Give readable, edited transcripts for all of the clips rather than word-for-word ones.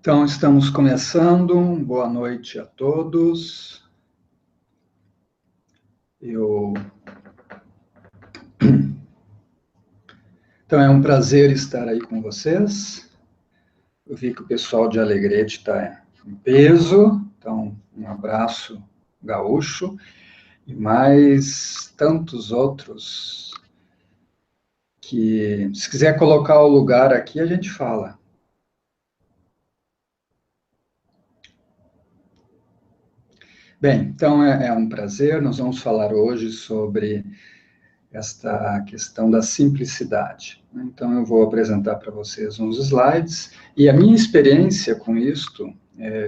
Então, estamos começando. Boa noite a todos. Então, é um prazer estar aí com vocês. Eu vi que o pessoal de Alegrete está em peso, então, um abraço gaúcho, e mais tantos outros que, se quiser colocar o lugar aqui, a gente fala. Bem, então é um prazer. Nós vamos falar hoje sobre esta questão da simplicidade. Então, eu vou apresentar para vocês uns slides, e a minha experiência com isto,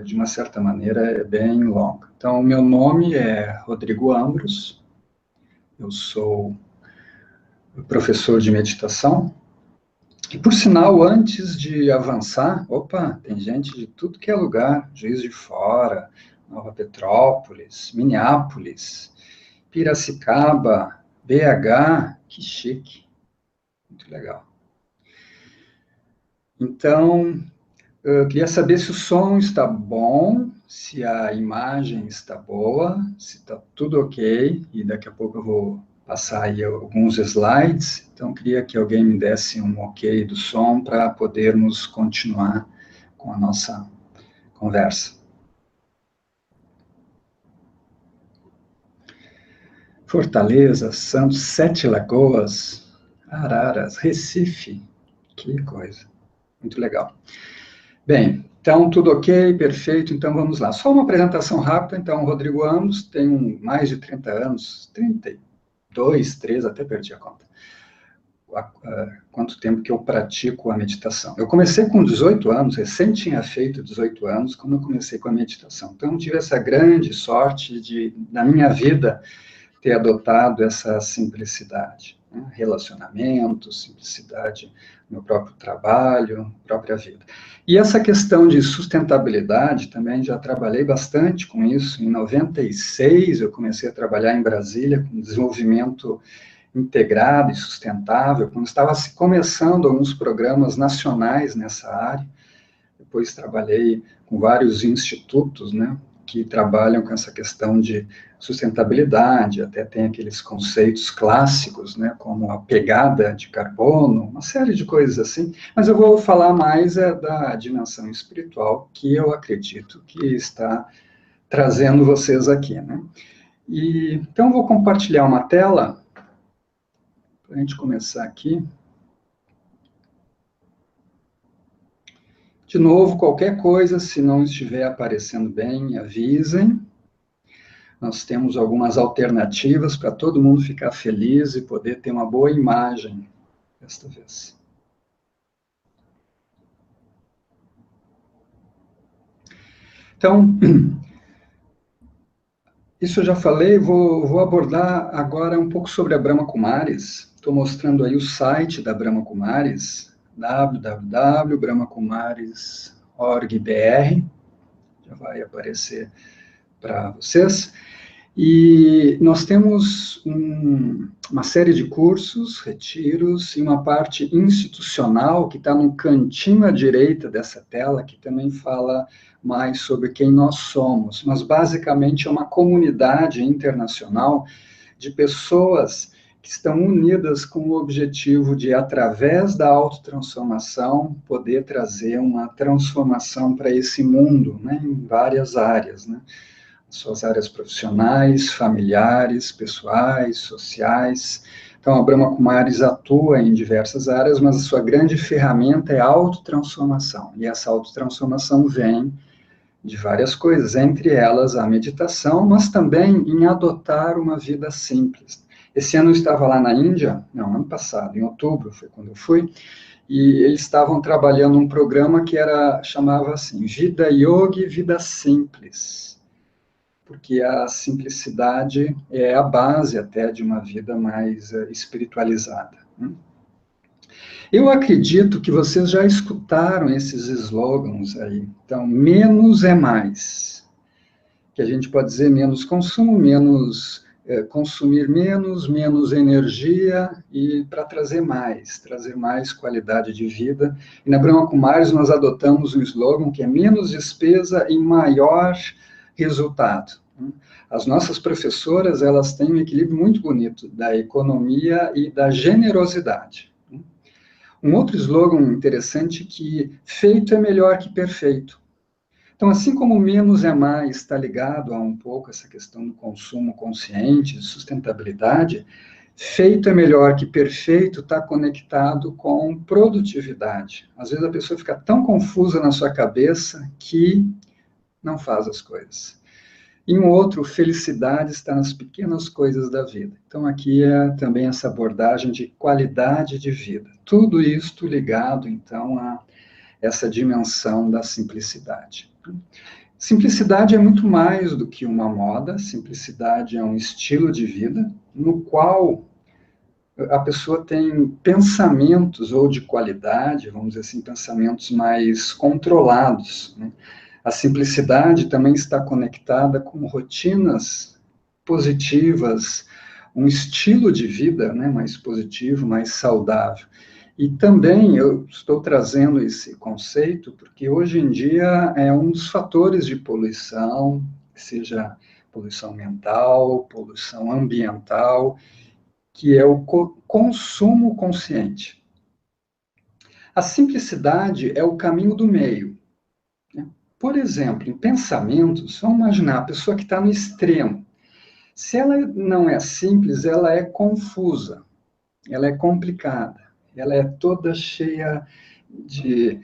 de uma certa maneira, é bem longa. Então, o meu nome é Rodrigo Ambros, eu sou professor de meditação, e, por sinal, antes de avançar, tem gente de tudo que é lugar, Juiz de Fora, Nova Petrópolis, Minneapolis, Piracicaba, BH, que chique, muito legal. Então, eu queria saber se o som está bom, se a imagem está boa, se está tudo ok, e daqui a pouco eu vou passar aí alguns slides, então eu queria que alguém me desse um ok do som para podermos continuar com a nossa conversa. Fortaleza, Santos, Sete Lagoas, Araras, Recife, que coisa, muito legal. Bem, então tudo ok, perfeito, então vamos lá. Só uma apresentação rápida, então, Rodrigo Ambros, tenho mais de 30 anos, 32, 3, até perdi a conta. Quanto tempo que eu pratico a meditação. Eu comecei com 18 anos, recém tinha feito 18 anos, quando eu comecei com a meditação. Então, eu tive essa grande sorte de, na minha vida, ter adotado essa simplicidade, né? Relacionamento, simplicidade no próprio trabalho, própria vida. E essa questão de sustentabilidade, também já trabalhei bastante com isso. Em 96, eu comecei a trabalhar em Brasília com desenvolvimento integrado e sustentável, quando estava se começando alguns programas nacionais nessa área. Depois trabalhei com vários institutos, né, que trabalham com essa questão de sustentabilidade, até tem aqueles conceitos clássicos, né, como a pegada de carbono, uma série de coisas assim, mas eu vou falar mais da dimensão espiritual, que eu acredito que está trazendo vocês aqui, né. Então, eu vou compartilhar uma tela, para a gente começar aqui. De novo, qualquer coisa, se não estiver aparecendo bem, avisem. Nós temos algumas alternativas para todo mundo ficar feliz e poder ter uma boa imagem desta vez. Então, isso eu já falei, vou abordar agora um pouco sobre a Brahma Kumaris. Estou mostrando aí o site da Brahma Kumaris, www.brahmakumaris.org.br, já vai aparecer para vocês. E nós temos uma série de cursos, retiros, e uma parte institucional que está no cantinho à direita dessa tela, que também fala mais sobre quem nós somos. Mas, basicamente, é uma comunidade internacional de pessoas que estão unidas com o objetivo de, através da autotransformação, poder trazer uma transformação para esse mundo, né, em várias áreas, né? Suas áreas profissionais, familiares, pessoais, sociais. Então, a Brahma Kumaris atua em diversas áreas, mas a sua grande ferramenta é a autotransformação. E essa autotransformação vem de várias coisas, entre elas a meditação, mas também em adotar uma vida simples. Esse ano eu estava lá na Índia, ano passado, em outubro, foi quando eu fui, e eles estavam trabalhando um programa que chamava assim, Vida Yoga, Vida Simples, porque a simplicidade é a base até de uma vida mais espiritualizada. Eu acredito que vocês já escutaram esses slogans aí. Então, menos é mais. Que a gente pode dizer menos consumo, menos consumir menos energia e para trazer mais qualidade de vida. E na Brahma Kumaris nós adotamos um slogan que é menos despesa e maior resultado. As nossas professoras, elas têm um equilíbrio muito bonito da economia e da generosidade. Um outro slogan interessante que feito é melhor que perfeito. Então, assim como menos é mais está ligado a um pouco essa questão do consumo consciente, de sustentabilidade, feito é melhor que perfeito está conectado com produtividade. Às vezes a pessoa fica tão confusa na sua cabeça que não faz as coisas. E um outro, felicidade está nas pequenas coisas da vida. Então, aqui é também essa abordagem de qualidade de vida. Tudo isto ligado, então, a essa dimensão da simplicidade. Simplicidade é muito mais do que uma moda, simplicidade é um estilo de vida, no qual a pessoa tem pensamentos ou de qualidade, vamos dizer assim, pensamentos mais controlados, né? A simplicidade também está conectada com rotinas positivas, um estilo de vida, né, mais positivo, mais saudável. E também eu estou trazendo esse conceito porque hoje em dia é um dos fatores de poluição, seja poluição mental, poluição ambiental, que é o consumo consciente. A simplicidade é o caminho do meio. Por exemplo, em pensamentos, vamos imaginar a pessoa que está no extremo. Se ela não é simples, ela é confusa, ela é complicada, ela é toda cheia de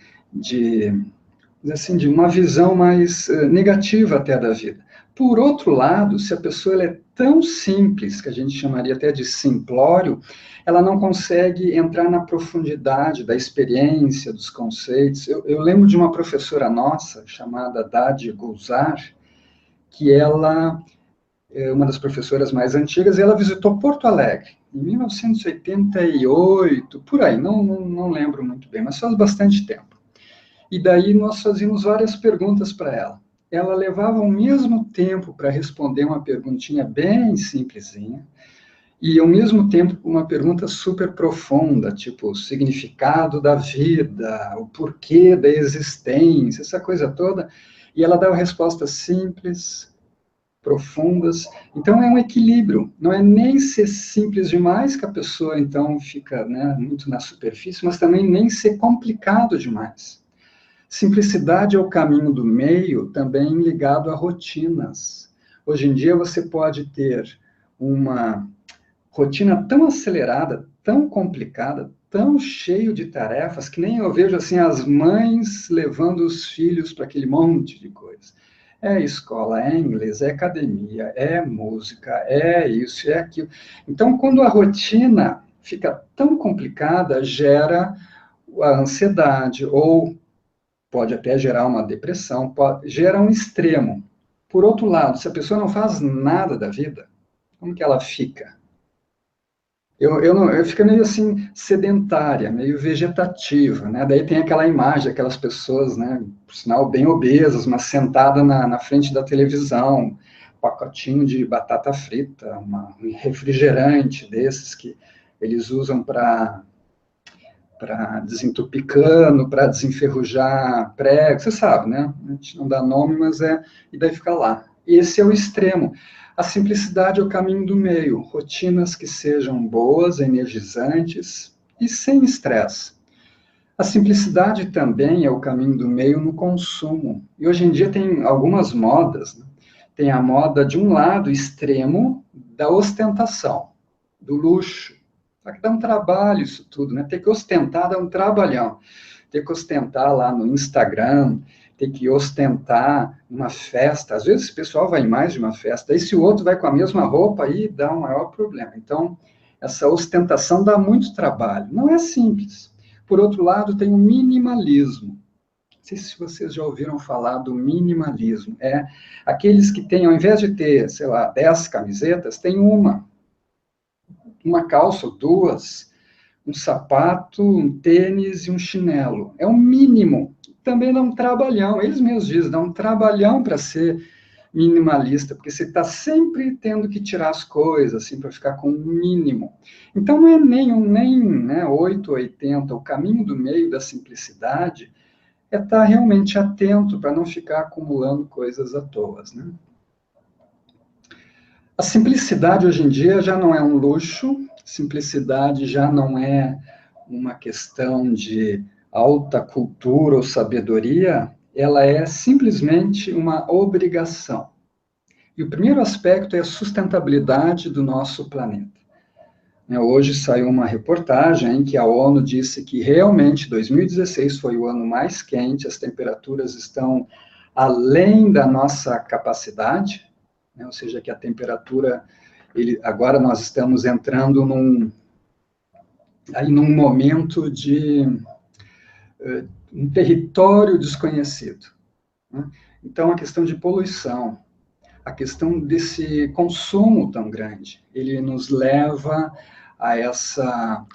uma visão mais negativa até da vida. Por outro lado, se a pessoa ela é tão simples, que a gente chamaria até de simplório, ela não consegue entrar na profundidade da experiência, dos conceitos. Eu lembro de uma professora nossa, chamada Dadi Gulzar, que ela é uma das professoras mais antigas, e ela visitou Porto Alegre, em 1988, por aí, não lembro muito bem, mas faz bastante tempo. E daí nós fazíamos várias perguntas para ela. Ela levava o mesmo tempo para responder uma perguntinha bem simplesinha, e ao mesmo tempo uma pergunta super profunda, tipo o significado da vida, o porquê da existência, essa coisa toda, e ela dava respostas simples, profundas. Então é um equilíbrio, não é nem ser simples demais que a pessoa então fica, né, muito na superfície, mas também nem ser complicado demais. Simplicidade é o caminho do meio, também ligado a rotinas. Hoje em dia você pode ter uma rotina tão acelerada, tão complicada, tão cheio de tarefas, que nem eu vejo assim as mães levando os filhos para aquele monte de coisas. É escola, é inglês, é academia, é música, é isso, é aquilo. Então, quando a rotina fica tão complicada, gera a ansiedade, ou pode até gerar uma depressão, gera um extremo. Por outro lado, se a pessoa não faz nada da vida, como que ela fica? Eu fico meio assim, sedentária, meio vegetativa, né? Daí tem aquela imagem, aquelas pessoas, né, por sinal, bem obesas, mas sentada na frente da televisão, pacotinho de batata frita, um refrigerante desses que eles usam para desentupir cano, para desenferrujar prego, você sabe, né? A gente não dá nome, mas e daí fica lá. Esse é o extremo. A simplicidade é o caminho do meio, rotinas que sejam boas, energizantes e sem estresse. A simplicidade também é o caminho do meio no consumo. E hoje em dia tem algumas modas, né? Tem a moda, de um lado, extremo da ostentação, do luxo. Só que dá um trabalho isso tudo, né? Ter que ostentar dá um trabalhão. Ter que ostentar lá no Instagram, ter que ostentar numa festa. Às vezes o pessoal vai em mais de uma festa, aí se o outro vai com a mesma roupa, aí dá um maior problema. Então, essa ostentação dá muito trabalho. Não é simples. Por outro lado, tem o minimalismo. Não sei se vocês já ouviram falar do minimalismo. É aqueles que têm, ao invés de ter, sei lá, 10 camisetas, tem uma calça ou duas, um sapato, um tênis e um chinelo. É o mínimo. Também dá um trabalhão, eles mesmos dizem, dá um trabalhão para ser minimalista, porque você está sempre tendo que tirar as coisas, assim, para ficar com o mínimo. Então, não é nem 8 ou 80, o caminho do meio da simplicidade é estar realmente atento para não ficar acumulando coisas à toa, né? A simplicidade hoje em dia já não é um luxo, simplicidade já não é uma questão de alta cultura ou sabedoria, ela é simplesmente uma obrigação. E o primeiro aspecto é a sustentabilidade do nosso planeta. Hoje saiu uma reportagem em que a ONU disse que realmente 2016 foi o ano mais quente, as temperaturas estão além da nossa capacidade, ou seja, que a temperatura, agora nós estamos entrando num momento de um território desconhecido. Então, a questão de poluição, a questão desse consumo tão grande, ele nos leva a essa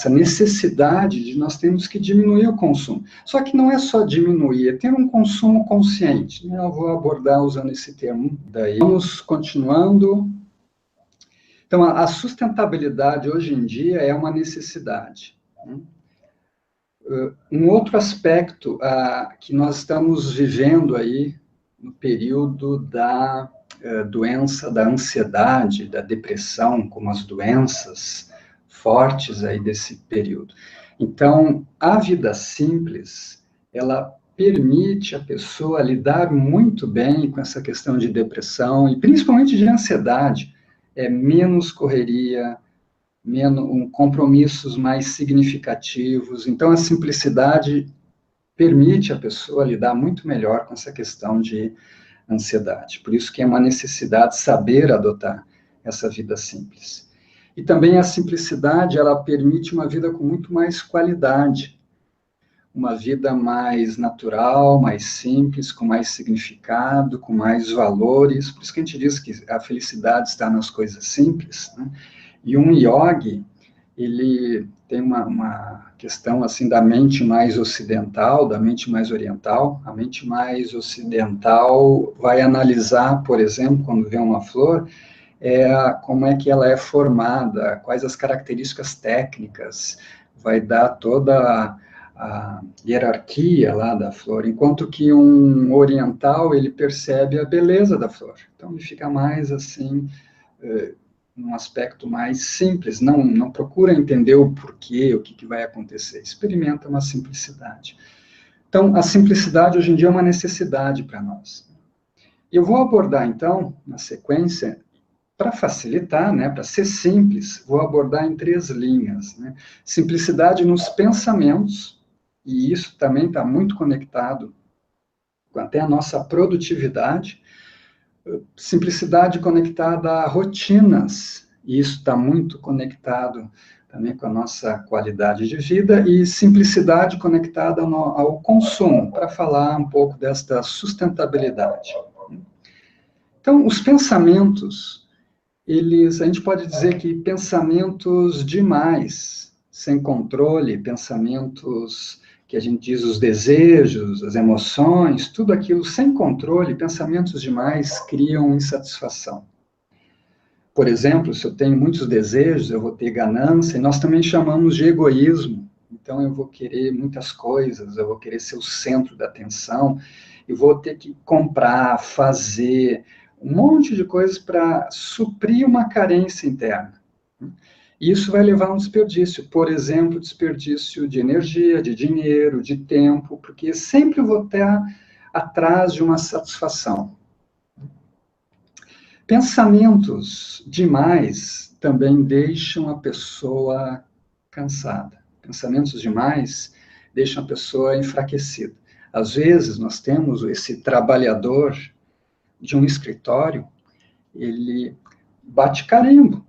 necessidade de nós termos que diminuir o consumo. Só que não é só diminuir, é ter um consumo consciente. Eu vou abordar usando esse termo. Daí, vamos continuando. Então, a sustentabilidade hoje em dia é uma necessidade. Um outro aspecto que nós estamos vivendo aí no período da doença da ansiedade, da depressão, como as doenças fortes aí desse período. Então, a vida simples, ela permite a pessoa lidar muito bem com essa questão de depressão e principalmente de ansiedade, menos correria, menos compromissos mais significativos. Então, a simplicidade permite a pessoa lidar muito melhor com essa questão de ansiedade. Por isso que é uma necessidade saber adotar essa vida simples. E também a simplicidade, ela permite uma vida com muito mais qualidade, uma vida mais natural, mais simples, com mais significado, com mais valores. Por isso que a gente diz que a felicidade está nas coisas simples, né? E um yogi, ele tem uma questão assim da mente mais ocidental, da mente mais oriental. A mente mais ocidental vai analisar, por exemplo, quando vê uma flor, como é que ela é formada, quais as características técnicas, vai dar toda a hierarquia lá da flor, enquanto que um oriental, ele percebe a beleza da flor. Então, ele fica mais assim, num aspecto mais simples, não procura entender o porquê, o que vai acontecer, experimenta uma simplicidade. Então, a simplicidade hoje em dia é uma necessidade para nós. Eu vou abordar, então, na sequência, para facilitar, né, para ser simples, vou abordar em 3 linhas. Né? Simplicidade nos pensamentos, e isso também está muito conectado com até a nossa produtividade. Simplicidade conectada a rotinas, e isso está muito conectado também com a nossa qualidade de vida, e simplicidade conectada ao consumo, para falar um pouco desta sustentabilidade. Então, os pensamentos, a gente pode dizer que pensamentos demais, sem controle, pensamentos que a gente diz os desejos, as emoções, tudo aquilo sem controle, pensamentos demais criam insatisfação. Por exemplo, se eu tenho muitos desejos, eu vou ter ganância, e nós também chamamos de egoísmo. Então, eu vou querer muitas coisas, eu vou querer ser o centro da atenção, e vou ter que comprar, fazer um monte de coisas para suprir uma carência interna. Isso vai levar a um desperdício, por exemplo, desperdício de energia, de dinheiro, de tempo, porque sempre vou estar atrás de uma satisfação. Pensamentos demais também deixam a pessoa cansada. Pensamentos demais deixam a pessoa enfraquecida. Às vezes, nós temos esse trabalhador de um escritório, ele bate carimbo.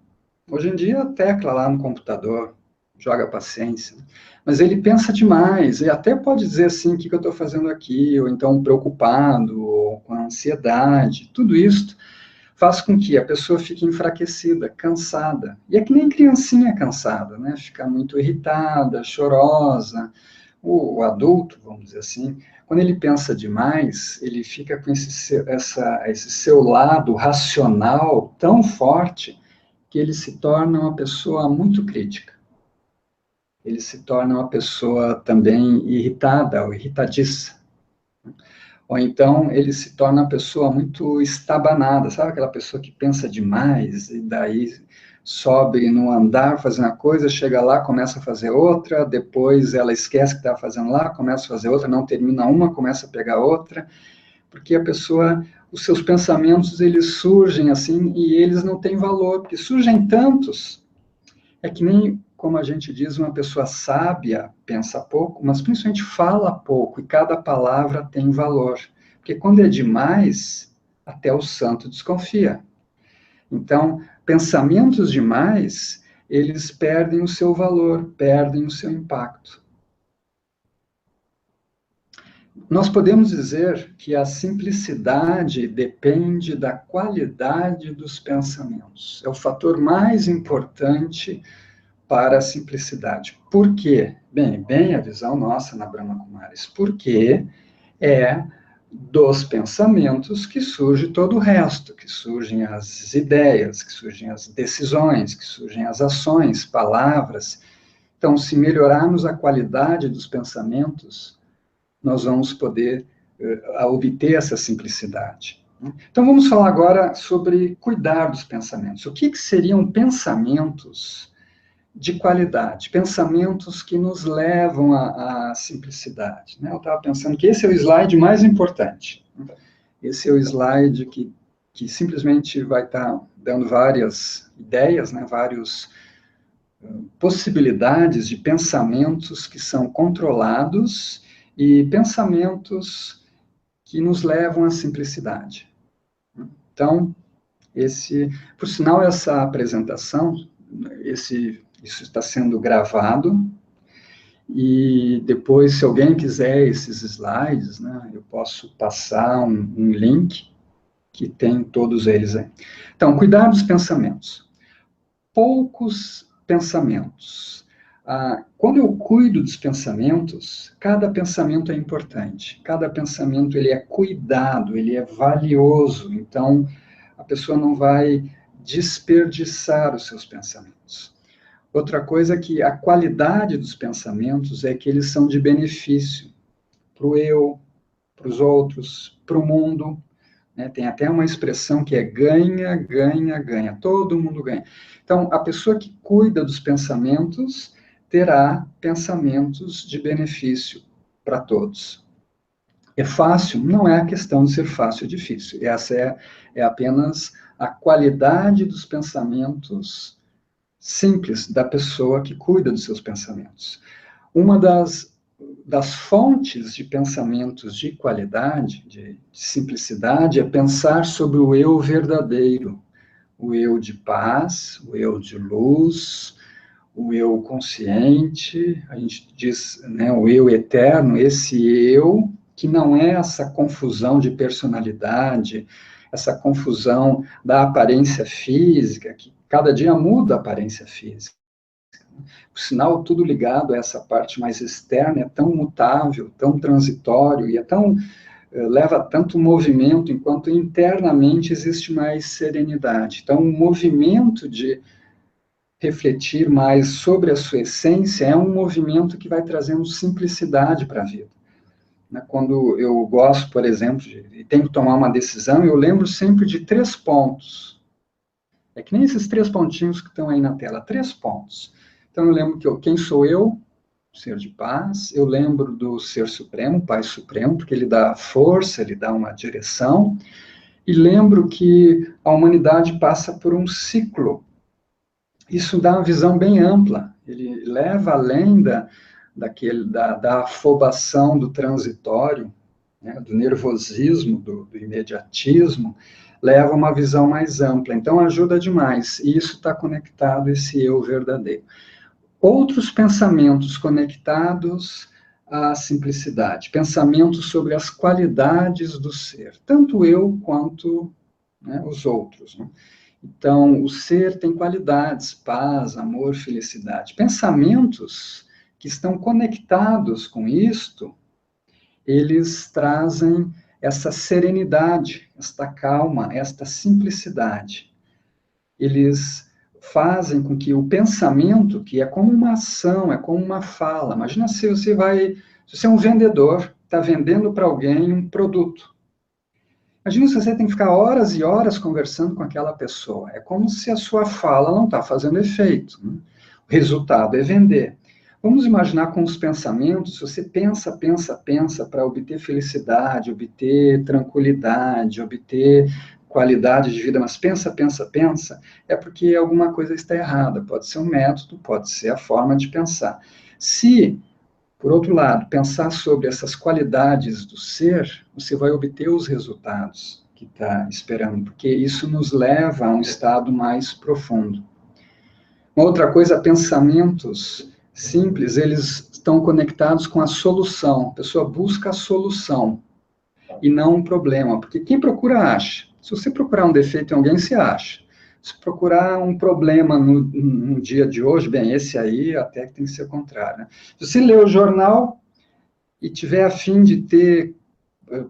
Hoje em dia, tecla lá no computador, joga paciência. Mas ele pensa demais, e até pode dizer assim, o que eu estou fazendo aqui, ou então preocupado, ou com ansiedade. Tudo isso faz com que a pessoa fique enfraquecida, cansada. E é que nem criancinha cansada, né? Fica muito irritada, chorosa, O adulto, vamos dizer assim, quando ele pensa demais, ele fica com esse seu lado racional tão forte que ele se torna uma pessoa muito crítica. Ele se torna uma pessoa também irritada ou irritadiça. Ou então ele se torna uma pessoa muito estabanada, sabe aquela pessoa que pensa demais e daí sobe no andar fazendo uma coisa, chega lá, começa a fazer outra, depois ela esquece que está fazendo lá, começa a fazer outra, não termina uma, começa a pegar outra, porque a pessoa, os seus pensamentos, eles surgem assim e eles não têm valor, porque surgem tantos. É que nem, como a gente diz, uma pessoa sábia pensa pouco, mas principalmente fala pouco, e cada palavra tem valor. Porque quando é demais, até o santo desconfia. Então, pensamentos demais, eles perdem o seu valor, perdem o seu impacto. Nós podemos dizer que a simplicidade depende da qualidade dos pensamentos. É o fator mais importante para a simplicidade. Por quê? Bem a visão nossa na Brahma Kumaris. Porque é dos pensamentos que surge todo o resto, que surgem as ideias, que surgem as decisões, que surgem as ações, palavras. Então, se melhorarmos a qualidade dos pensamentos, nós vamos poder obter essa simplicidade. Então, vamos falar agora sobre cuidar dos pensamentos. O que seriam pensamentos de qualidade, pensamentos que nos levam à simplicidade. Né? Eu estava pensando que esse é o slide mais importante. Esse é o slide que simplesmente vai estar dando várias ideias, né? Várias possibilidades de pensamentos que são controlados e pensamentos que nos levam à simplicidade. Então, por sinal, essa apresentação, isso está sendo gravado, e depois, se alguém quiser esses slides, né, eu posso passar um link que tem todos eles aí. Então, cuidar dos pensamentos. Poucos pensamentos. Quando eu cuido dos pensamentos, cada pensamento é importante, cada pensamento ele é cuidado, ele é valioso, então a pessoa não vai desperdiçar os seus pensamentos. Outra coisa é que a qualidade dos pensamentos é que eles são de benefício para o eu, para os outros, para o mundo. Né? Tem até uma expressão que é ganha, ganha, ganha. Todo mundo ganha. Então, a pessoa que cuida dos pensamentos terá pensamentos de benefício para todos. É fácil? Não é a questão de ser fácil ou difícil. Essa é apenas a qualidade dos pensamentos simples da pessoa que cuida dos seus pensamentos. Uma das fontes de pensamentos de qualidade, de simplicidade, é pensar sobre o eu verdadeiro, o eu de paz, o eu de luz, o eu consciente, a gente diz, né, o eu eterno, esse eu que não é essa confusão de personalidade, essa confusão da aparência física, que cada dia muda a aparência física. Por sinal, tudo ligado a essa parte mais externa é tão mutável, tão transitório, e leva tanto movimento, enquanto internamente existe mais serenidade. Então, o movimento de refletir mais sobre a sua essência é um movimento que vai trazendo simplicidade para a vida. Quando eu gosto, por exemplo, e tenho que tomar uma decisão, eu lembro sempre de 3 pontos. É que nem esses 3 pontinhos que estão aí na tela, 3 pontos. Então, eu lembro que quem sou eu? Ser de paz. Eu lembro do Ser Supremo, Pai Supremo, porque ele dá força, ele dá uma direção. E lembro que a humanidade passa por um ciclo. Isso dá uma visão bem ampla. Ele leva além da afobação do transitório, né, do nervosismo, do imediatismo, leva a uma visão mais ampla. Então, ajuda demais. E isso está conectado a esse eu verdadeiro. Outros pensamentos conectados à simplicidade, pensamentos sobre as qualidades do ser, tanto eu quanto, né, os outros. Né? Então, o ser tem qualidades, paz, amor, felicidade. Pensamentos que estão conectados com isto, eles trazem essa serenidade, esta calma, esta simplicidade. Eles fazem com que o pensamento, que é como uma ação, é como uma fala. Imagina se você é um vendedor, está vendendo para alguém um produto. Imagina se você tem que ficar horas e horas conversando com aquela pessoa. É como se a sua fala não está fazendo efeito, né? O resultado é vender. Vamos imaginar com os pensamentos, se você pensa para obter felicidade, obter tranquilidade, obter qualidade de vida, mas pensa, é porque alguma coisa está errada. Pode ser um método, pode ser a forma de pensar. Se, por outro lado, pensar sobre essas qualidades do ser, você vai obter os resultados que está esperando, porque isso nos leva a um estado mais profundo. Uma outra coisa, pensamentos simples, eles estão conectados com a solução. A pessoa busca a solução e não um problema, porque quem procura acha. Se você procurar um defeito em alguém, você acha. Se procurar um problema no dia de hoje, bem, esse aí até que tem que ser o contrário, né? Se você ler o jornal e tiver a fim de ter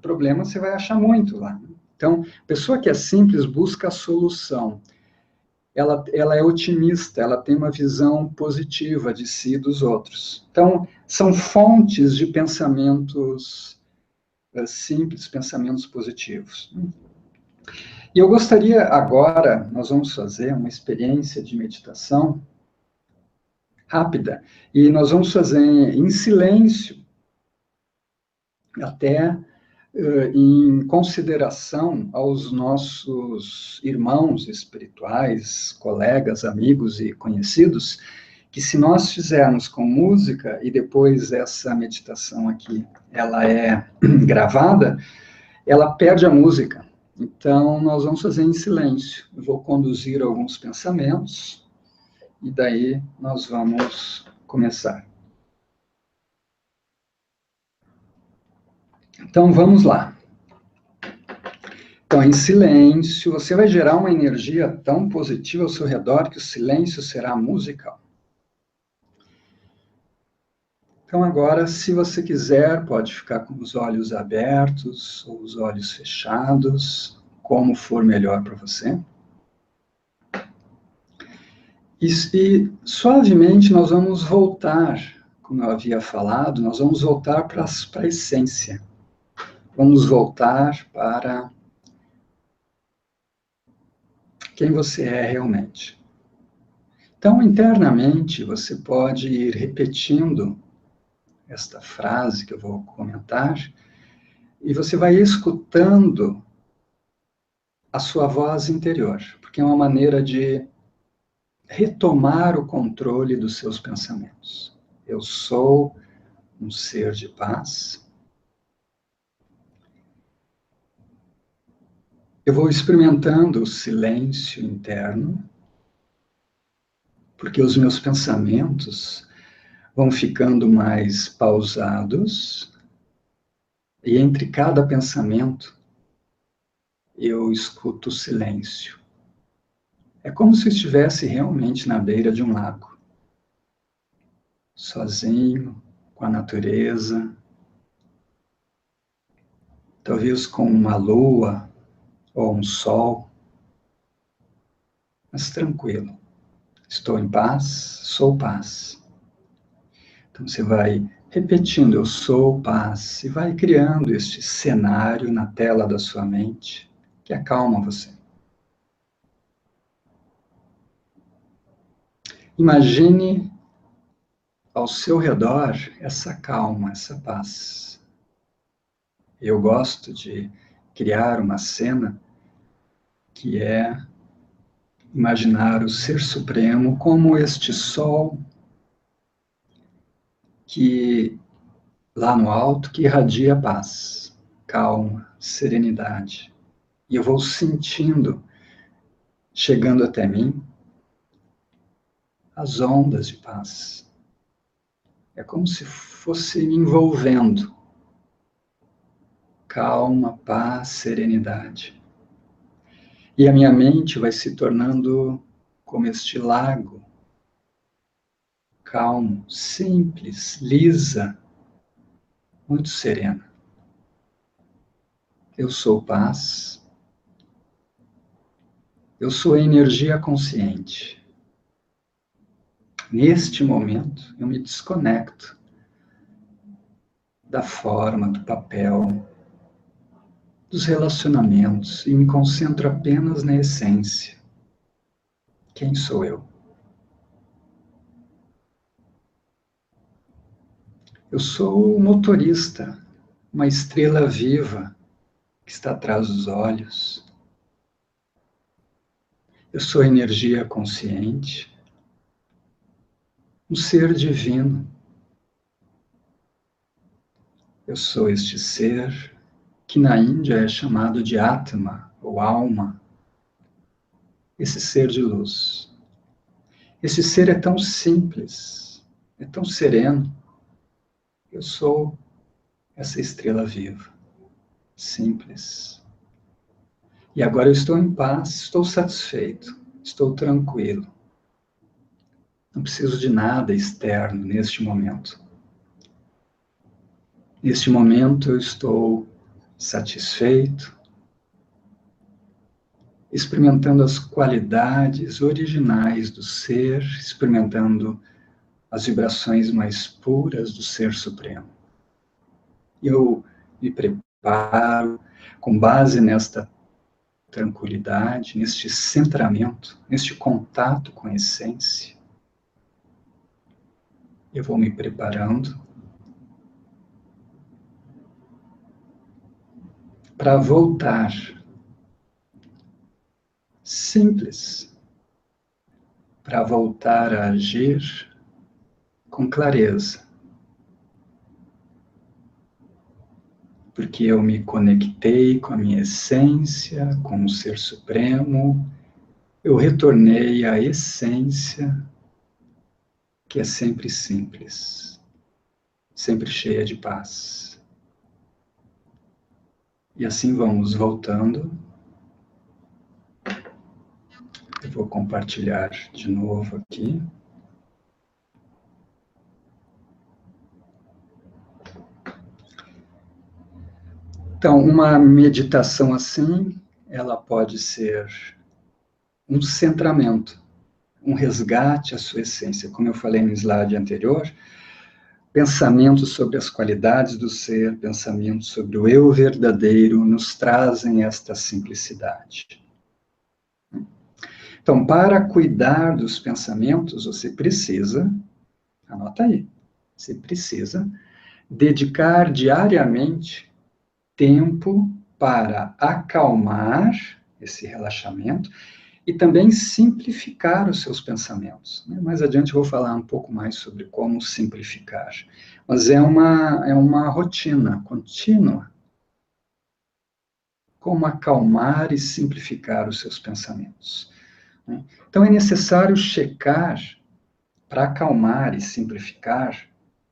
problema, você vai achar muito lá. Então, a pessoa que é simples busca a solução. Ela é otimista, ela tem uma visão positiva de si e dos outros. Então, são fontes de pensamentos simples, pensamentos positivos. E eu gostaria agora, nós vamos fazer uma experiência de meditação rápida, e nós vamos fazer em silêncio, até em consideração aos nossos irmãos espirituais, colegas, amigos e conhecidos, que se nós fizermos com música e depois essa meditação aqui, ela é gravada, ela perde a música. Então, nós vamos fazer em silêncio. Eu vou conduzir alguns pensamentos e daí nós vamos começar. Então, vamos lá. Então, em silêncio, você vai gerar uma energia tão positiva ao seu redor que o silêncio será musical. Então, agora, se você quiser, pode ficar com os olhos abertos ou os olhos fechados, como for melhor para você. E suavemente nós vamos voltar, como eu havia falado, nós vamos voltar para a essência. Vamos voltar para quem você é realmente. Então, internamente, você pode ir repetindo esta frase que eu vou comentar, e você vai escutando a sua voz interior, porque é uma maneira de retomar o controle dos seus pensamentos. Eu sou um ser de paz. Eu vou experimentando o silêncio interno, porque os meus pensamentos vão ficando mais pausados, e entre cada pensamento eu escuto o silêncio. É como se eu estivesse realmente na beira de um lago, sozinho, com a natureza, talvez com uma lua ou um sol, mas tranquilo. Estou em paz, sou paz. Então você vai repetindo, eu sou paz, e vai criando este cenário na tela da sua mente, que acalma você. Imagine ao seu redor essa calma, essa paz. Eu gosto de criar uma cena que é imaginar o Ser Supremo como este sol que lá no alto que irradia paz, calma, serenidade. E eu vou sentindo, chegando até mim, as ondas de paz. É como se fosse me envolvendo. Calma, paz, serenidade. E a minha mente vai se tornando como este lago, calmo, simples, lisa, muito serena. Eu sou paz. Eu sou energia consciente. Neste momento, eu me desconecto da forma, do papel, dos relacionamentos e me concentro apenas na essência. Quem sou eu? Eu sou o motorista, uma estrela viva que está atrás dos olhos. Eu sou energia consciente, um ser divino. Eu sou este ser que na Índia é chamado de Atma, ou alma, esse ser de luz. Esse ser é tão simples, é tão sereno. Eu sou essa estrela viva, simples. E agora eu estou em paz, estou satisfeito, estou tranquilo. Não preciso de nada externo neste momento. Neste momento eu estou satisfeito, experimentando as qualidades originais do ser, experimentando as vibrações mais puras do Ser Supremo. Eu me preparo com base nesta tranquilidade, neste centramento, neste contato com a essência. Eu vou me preparando para voltar. Simples. Para voltar a agir com clareza. Porque eu me conectei com a minha essência, com o Ser Supremo, eu retornei à essência, que é sempre simples, sempre cheia de paz. E assim vamos voltando. Eu vou compartilhar de novo aqui. Então, uma meditação assim, ela pode ser um centramento, um resgate à sua essência. Como eu falei no slide anterior, pensamentos sobre as qualidades do ser, pensamentos sobre o eu verdadeiro, nos trazem esta simplicidade. Então, para cuidar dos pensamentos, você precisa, anota aí, você precisa dedicar diariamente tempo para acalmar esse relaxamento e também simplificar os seus pensamentos. Mais adiante eu vou falar um pouco mais sobre como simplificar. Mas é uma rotina contínua. Como acalmar e simplificar os seus pensamentos. Então é necessário checar, para acalmar e simplificar,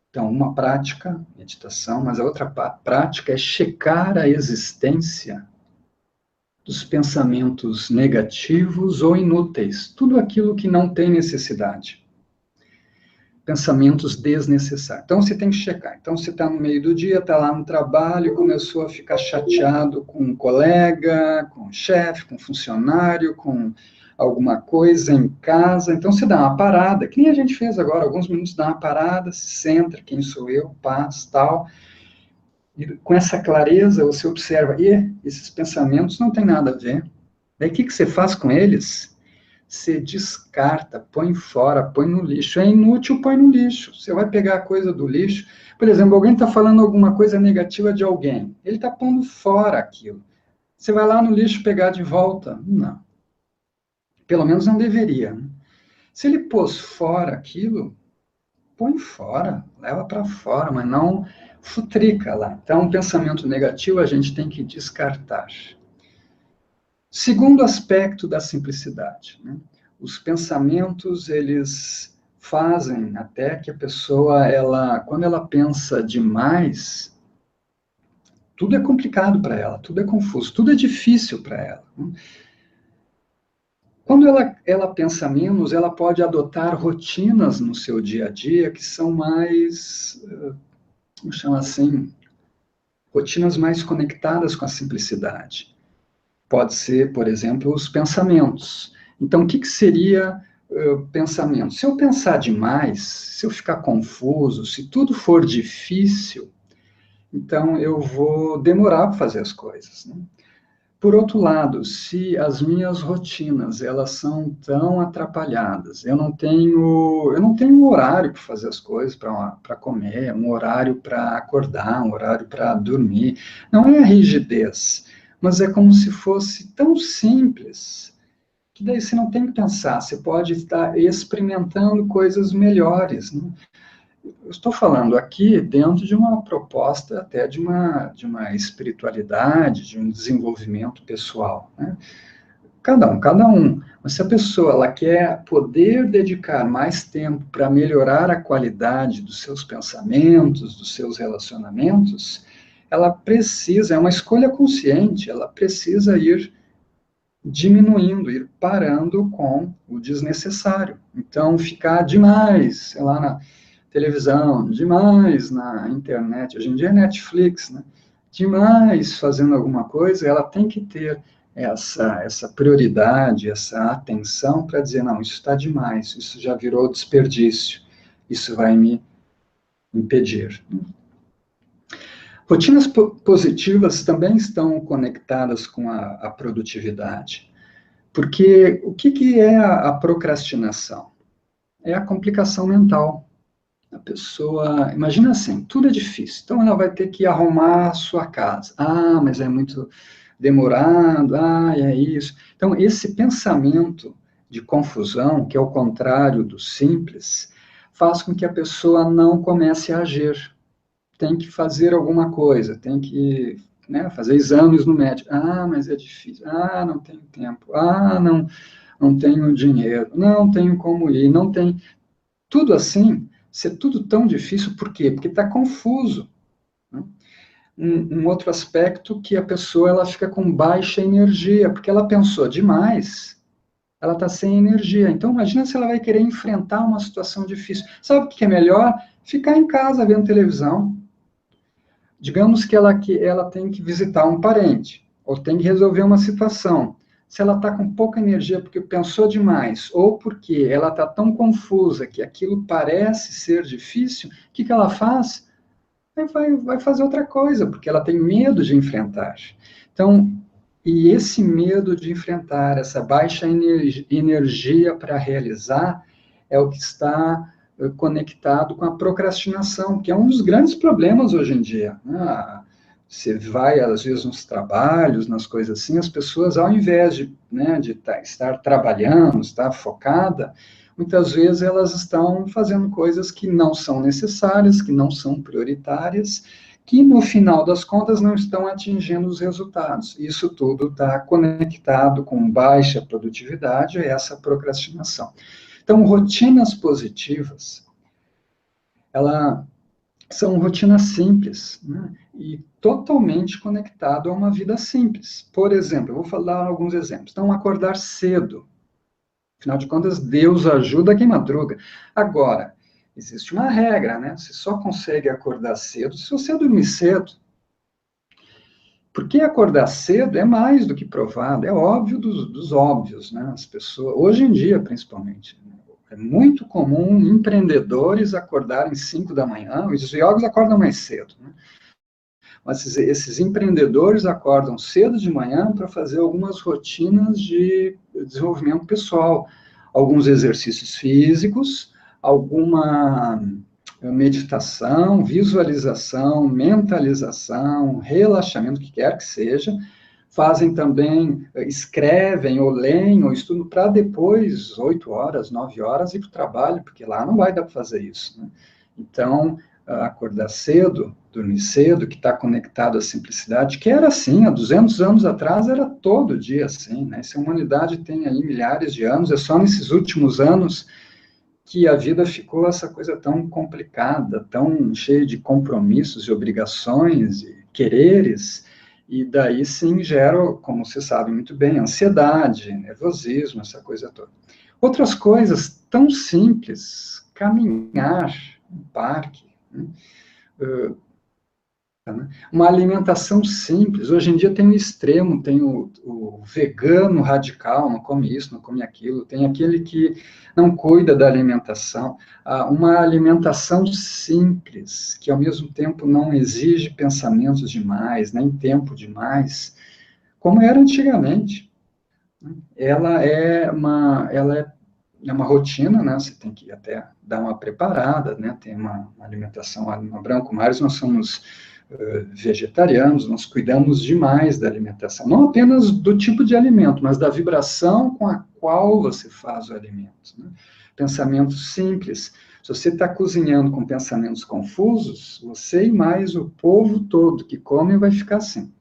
então uma prática, meditação, mas a outra prática é checar a existência dos pensamentos negativos ou inúteis, tudo aquilo que não tem necessidade. Pensamentos desnecessários. Então você tem que checar. Então você está no meio do dia, está lá no trabalho e começou a ficar chateado com um colega, com um chefe, com um funcionário, com alguma coisa em casa. Então você dá uma parada, que nem a gente fez agora, alguns minutos, dá uma parada, se centra, quem sou eu, paz, tal. E com essa clareza você observa, esses pensamentos não têm nada a ver. Daí o que você faz com eles? Você descarta, põe fora, põe no lixo. É inútil, põe no lixo. Você vai pegar a coisa do lixo. Por exemplo, alguém está falando alguma coisa negativa de alguém. Ele está pondo fora aquilo. Você vai lá no lixo pegar de volta? Não. Pelo menos não deveria. Se ele pôs fora aquilo, põe fora, leva para fora, mas não futrica lá. Então, um pensamento negativo a gente tem que descartar. Segundo aspecto da simplicidade, né? Os pensamentos, eles fazem até que a pessoa, quando ela pensa demais, tudo é complicado para ela, tudo é confuso, tudo é difícil para ela. Né? Quando ela pensa menos, ela pode adotar rotinas no seu dia a dia que são mais, como chama assim, rotinas mais conectadas com a simplicidade. Pode ser, por exemplo, os pensamentos. Então, o que seria pensamento? Se eu pensar demais, se eu ficar confuso, se tudo for difícil, então eu vou demorar para fazer as coisas, né? Por outro lado, se as minhas rotinas elas são tão atrapalhadas, eu não tenho um horário para fazer as coisas, para comer, um horário para acordar, um horário para dormir. Não é a rigidez, mas é como se fosse tão simples que daí você não tem que pensar, você pode estar experimentando coisas melhores, né? Eu estou falando aqui dentro de uma proposta até de uma espiritualidade, de um desenvolvimento pessoal, né? Cada um. Mas se a pessoa ela quer poder dedicar mais tempo para melhorar a qualidade dos seus pensamentos, dos seus relacionamentos, ela precisa, é uma escolha consciente, ela precisa ir diminuindo, ir parando com o desnecessário. Então, ficar demais, sei lá, na televisão, demais na internet, hoje em dia é Netflix, né? Demais fazendo alguma coisa, ela tem que ter essa prioridade, essa atenção para dizer, não, isso está demais, isso já virou desperdício, isso vai me impedir. Rotinas positivas também estão conectadas com a produtividade, porque o que é a procrastinação? É a complicação mental. A pessoa, imagina assim, tudo é difícil, então ela vai ter que arrumar a sua casa. Ah, mas é muito demorado, ah, é isso. Então, esse pensamento de confusão, que é o contrário do simples, faz com que a pessoa não comece a agir. Tem que fazer alguma coisa, tem que, né, fazer exames no médico. Ah, mas é difícil. Ah, não tenho tempo. Ah, não tenho dinheiro. Não tenho como ir. Não tem. Tudo assim, ser tudo tão difícil, por quê? Porque está confuso, né? Um outro aspecto que a pessoa ela fica com baixa energia, porque ela pensou demais, ela está sem energia. Então, imagina se ela vai querer enfrentar uma situação difícil. Sabe o que é melhor? Ficar em casa vendo televisão. Digamos que ela tem que visitar um parente, ou tem que resolver uma situação. Se ela está com pouca energia porque pensou demais, ou porque ela está tão confusa que aquilo parece ser difícil, o que ela faz? Vai fazer outra coisa, porque ela tem medo de enfrentar. Então, e esse medo de enfrentar, essa baixa energia para realizar, é o que está conectado com a procrastinação, que é um dos grandes problemas hoje em dia, né? Você vai, às vezes, nos trabalhos, nas coisas assim, as pessoas, ao invés de, né, de estar trabalhando, estar focada, muitas vezes elas estão fazendo coisas que não são necessárias, que não são prioritárias, que no final das contas não estão atingindo os resultados. Isso tudo está conectado com baixa produtividade e essa procrastinação. Então, rotinas positivas, elas são rotinas simples, né? E totalmente conectado a uma vida simples. Por exemplo, eu vou dar alguns exemplos. Então, acordar cedo. Afinal de contas, Deus ajuda quem madruga. Agora, existe uma regra, né? Você só consegue acordar cedo se você dormir cedo. Porque acordar cedo é mais do que provado, é óbvio dos óbvios, né? As pessoas, hoje em dia, principalmente, né? É muito comum empreendedores acordarem 5 da manhã, os yogis acordam mais cedo, né? Mas esses empreendedores acordam cedo de manhã para fazer algumas rotinas de desenvolvimento pessoal, alguns exercícios físicos, alguma meditação, visualização, mentalização, relaxamento, o que quer que seja. Fazem também, escrevem ou leem ou estudam para depois, 8 horas, 9 horas, ir para o trabalho, porque lá não vai dar para fazer isso, né? Então, acordar cedo, dormir cedo, que está conectado à simplicidade, que era assim, há 200 anos atrás era todo dia assim, né? Se a humanidade tem aí milhares de anos, é só nesses últimos anos que a vida ficou essa coisa tão complicada, tão cheia de compromissos e obrigações e quereres, E daí sim gera, como você sabe muito bem, ansiedade, nervosismo, essa coisa toda. Outras coisas tão simples, caminhar no parque, né? Uma alimentação simples. Hoje em dia tem o extremo, tem o vegano radical, não come isso, não come aquilo, tem aquele que não cuida da alimentação. Uma alimentação simples, que ao mesmo tempo não exige pensamentos demais, nem tempo demais, como era antigamente. Ela é uma rotina, né? Você tem que até dar uma preparada, né? Tem uma alimentação lá no Branco Mares, nós somos vegetarianos, nós cuidamos demais da alimentação, não apenas do tipo de alimento, mas da vibração com a qual você faz o alimento, né? Pensamentos simples. Se você está cozinhando com pensamentos confusos, você e mais o povo todo que come vai ficar assim.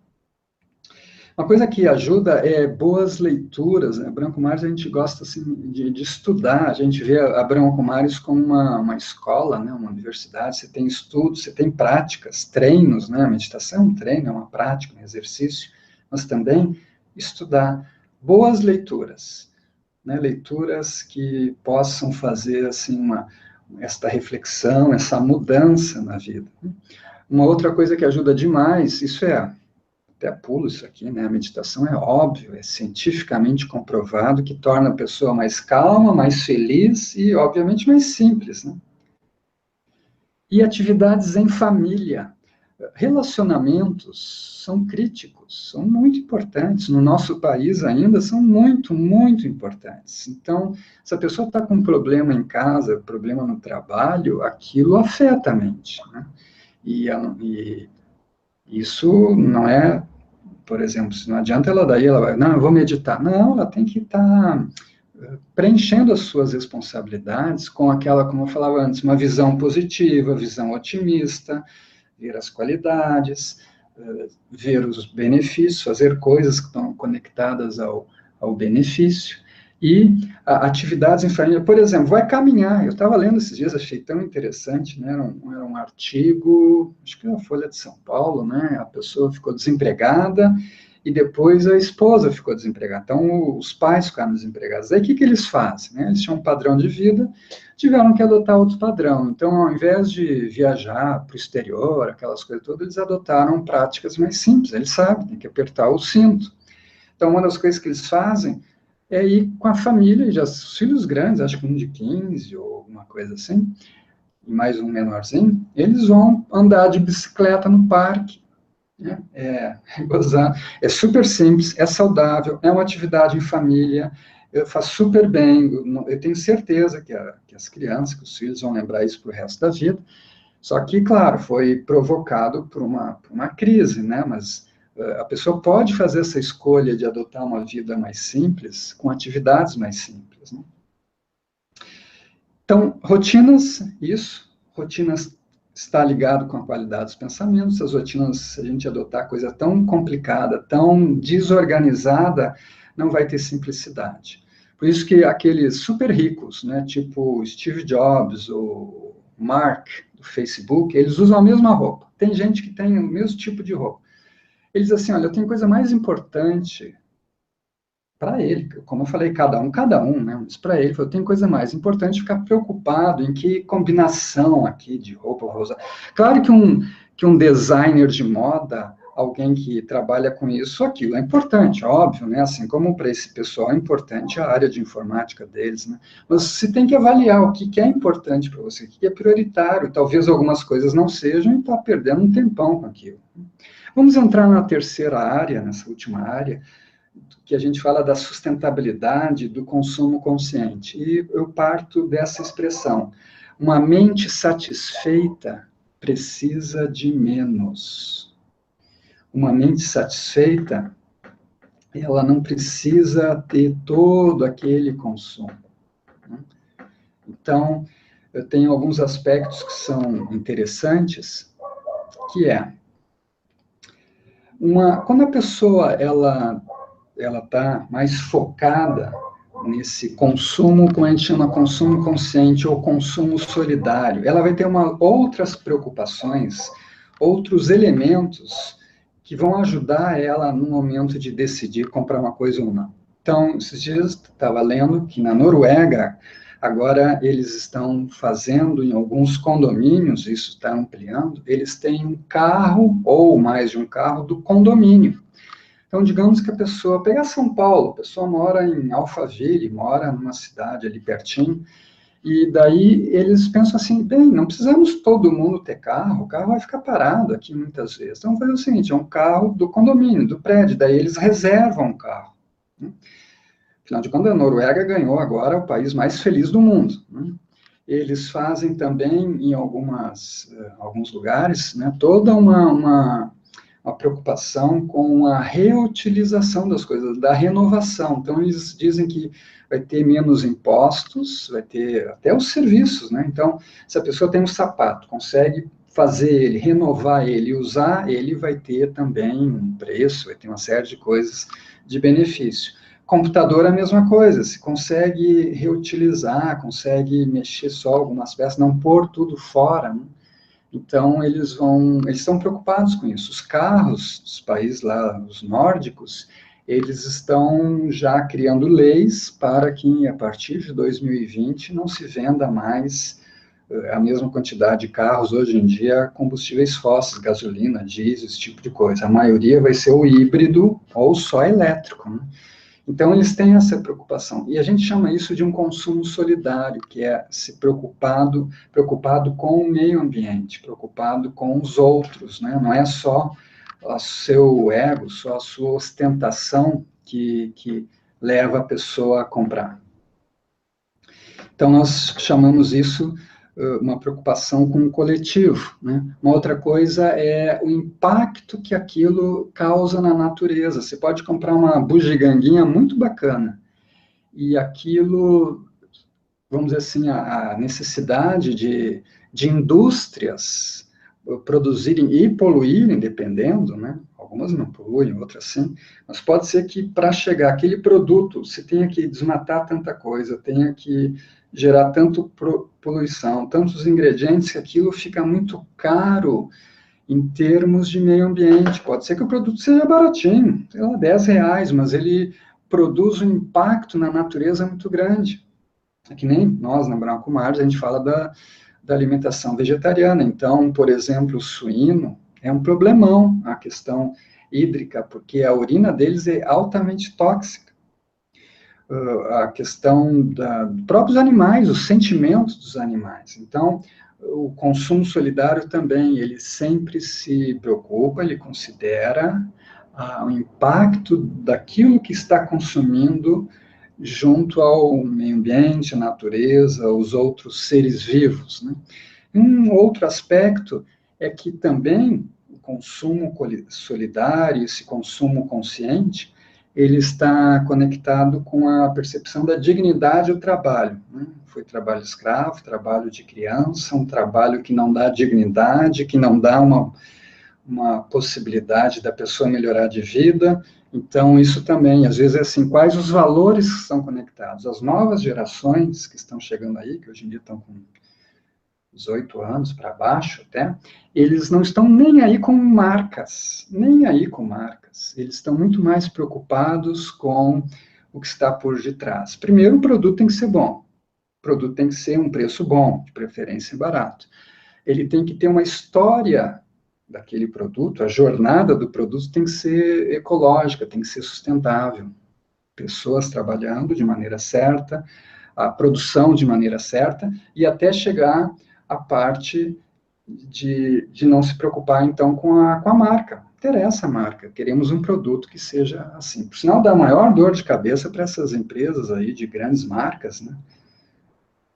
Uma coisa que ajuda é boas leituras, né? Branco Mares a gente gosta assim, de estudar, a gente vê a Branco Mares como uma escola, né? Uma universidade, você tem estudos, você tem práticas, treinos, né? A meditação é um treino, é uma prática, um exercício, mas também estudar boas leituras, né? Leituras que possam fazer assim, esta reflexão, essa mudança na vida. Uma outra coisa que ajuda demais, isso até pulo isso aqui, né? A meditação é óbvio, é cientificamente comprovado que torna a pessoa mais calma, mais feliz e, obviamente, mais simples, né? E atividades em família. Relacionamentos são críticos, são muito importantes. No nosso país ainda são muito, muito importantes. Então, se a pessoa está com um problema em casa, problema no trabalho, aquilo afeta a mente, né? E isso não é, por exemplo, se não adianta ela vai, não, eu vou meditar. Não, ela tem que estar preenchendo as suas responsabilidades com aquela, como eu falava antes, uma visão positiva, visão otimista, ver as qualidades, ver os benefícios, fazer coisas que estão conectadas ao benefício. E atividades em família, por exemplo, vai caminhar. Eu estava lendo esses dias, achei tão interessante, né? Era um artigo, acho que era a Folha de São Paulo, né? A pessoa ficou desempregada e depois a esposa ficou desempregada. Então, os pais ficaram desempregados. Aí, o que eles fazem? Né? Eles tinham um padrão de vida, tiveram que adotar outro padrão. Então, ao invés de viajar para o exterior, aquelas coisas todas, eles adotaram práticas mais simples. Eles sabem, tem que apertar o cinto. Então, uma das coisas que eles fazem é ir com a família, já os filhos grandes, acho que um de 15 ou alguma coisa assim, e mais um menorzinho, eles vão andar de bicicleta no parque, né? É super simples, é saudável, é uma atividade em família, faz super bem, eu tenho certeza que as crianças, que os filhos vão lembrar isso para o resto da vida, só que, claro, foi provocado por uma crise, né? Mas a pessoa pode fazer essa escolha de adotar uma vida mais simples, com atividades mais simples, né? Então, rotinas, rotinas está ligado com a qualidade dos pensamentos, as rotinas, se a gente adotar coisa tão complicada, tão desorganizada, não vai ter simplicidade. Por isso que aqueles super ricos, né, tipo Steve Jobs ou Mark, do Facebook, eles usam a mesma roupa. Tem gente que tem o mesmo tipo de roupa. Eles dizem assim, olha, eu tenho coisa mais importante para ele, como eu falei, cada um, né? Mas para ele, eu tenho coisa mais importante ficar preocupado em que combinação aqui de roupa eu vou usar. Claro que um designer de moda, alguém que trabalha com isso, aquilo é importante, óbvio, né? Assim como para esse pessoal é importante a área de informática deles, né? Mas você tem que avaliar o que é importante para você, o que é prioritário. Talvez algumas coisas não sejam e está perdendo um tempão com aquilo. Vamos entrar na terceira área, nessa última área, que a gente fala da sustentabilidade do consumo consciente. E eu parto dessa expressão. Uma mente satisfeita precisa de menos. Uma mente satisfeita, ela não precisa ter todo aquele consumo, né? Então, eu tenho alguns aspectos que são interessantes, que é quando a pessoa ela está mais focada nesse consumo, como a gente chama consumo consciente ou consumo solidário, ela vai ter outras preocupações, outros elementos que vão ajudar ela no momento de decidir comprar uma coisa ou não. Então, esses dias estava lendo que na Noruega, agora eles estão fazendo em alguns condomínios, isso está ampliando, eles têm um carro ou mais de um carro do condomínio. Então, digamos que a pessoa, pegar São Paulo, a pessoa mora em Alphaville, mora numa cidade ali pertinho, e daí eles pensam assim, bem, não precisamos todo mundo ter carro, o carro vai ficar parado aqui muitas vezes. Então, vamos fazer o seguinte, é um carro do condomínio, do prédio, daí eles reservam o carro, né? Afinal de contas, a Noruega ganhou agora o país mais feliz do mundo, né? Eles fazem também, em alguns lugares, né, toda uma preocupação com a reutilização das coisas, da renovação. Então, eles dizem que vai ter menos impostos, vai ter até os serviços, né? Então, se a pessoa tem um sapato, consegue fazer ele, renovar ele, usar, ele vai ter também um preço, vai ter uma série de coisas de benefício. Computador é a mesma coisa, se consegue reutilizar, consegue mexer só algumas peças, não pôr tudo fora, né? Então, eles estão preocupados com isso. Os carros dos países lá, os nórdicos, eles estão já criando leis para que, a partir de 2020, não se venda mais a mesma quantidade de carros, hoje em dia, combustíveis fósseis, gasolina, diesel, esse tipo de coisa. A maioria vai ser o híbrido ou só elétrico, né? Então, eles têm essa preocupação. E a gente chama isso de um consumo solidário, que é se preocupado com o meio ambiente, preocupado com os outros, né? Não é só o seu ego, só a sua ostentação que leva a pessoa a comprar. Então, nós chamamos isso uma preocupação com o coletivo, né? Uma outra coisa é o impacto que aquilo causa na natureza. Você pode comprar uma bugiganguinha muito bacana, e aquilo, vamos dizer assim, a necessidade de indústrias produzirem e poluírem, dependendo, né? Algumas não poluem, outras sim, mas pode ser que para chegar aquele produto, você tenha que desmatar tanta coisa, tenha que gerar tanto poluição, tantos ingredientes, que aquilo fica muito caro em termos de meio ambiente. Pode ser que o produto seja baratinho, sei lá, R$ 10, mas ele produz um impacto na natureza muito grande. É que nem nós, na Branco Mares, a gente fala da alimentação vegetariana. Então, por exemplo, o suíno é um problemão, a questão hídrica, porque a urina deles é altamente tóxica. A questão dos próprios animais, os sentimentos dos animais. Então, o consumo solidário também, ele sempre se preocupa, ele considera o impacto daquilo que está consumindo junto ao meio ambiente, à natureza, aos outros seres vivos, né? Um outro aspecto é que também o consumo solidário, esse consumo consciente, ele está conectado com a percepção da dignidade do trabalho, né? Foi trabalho escravo, trabalho de criança, um trabalho que não dá dignidade, que não dá uma possibilidade da pessoa melhorar de vida. Então, isso também, às vezes, é assim, quais os valores que estão conectados? As novas gerações que estão chegando aí, que hoje em dia estão com 18 anos para baixo até, eles não estão nem aí com marcas, nem aí com marcas. Eles estão muito mais preocupados com o que está por detrás. Primeiro, o produto tem que ser bom. O produto tem que ser um preço bom, de preferência barato. Ele tem que ter uma história daquele produto, a jornada do produto tem que ser ecológica, tem que ser sustentável. Pessoas trabalhando de maneira certa, a produção de maneira certa, e até chegar à parte de não se preocupar, então, com a marca. Interessa a marca, queremos um produto que seja assim. Por sinal, dá maior dor de cabeça para essas empresas aí de grandes marcas, né?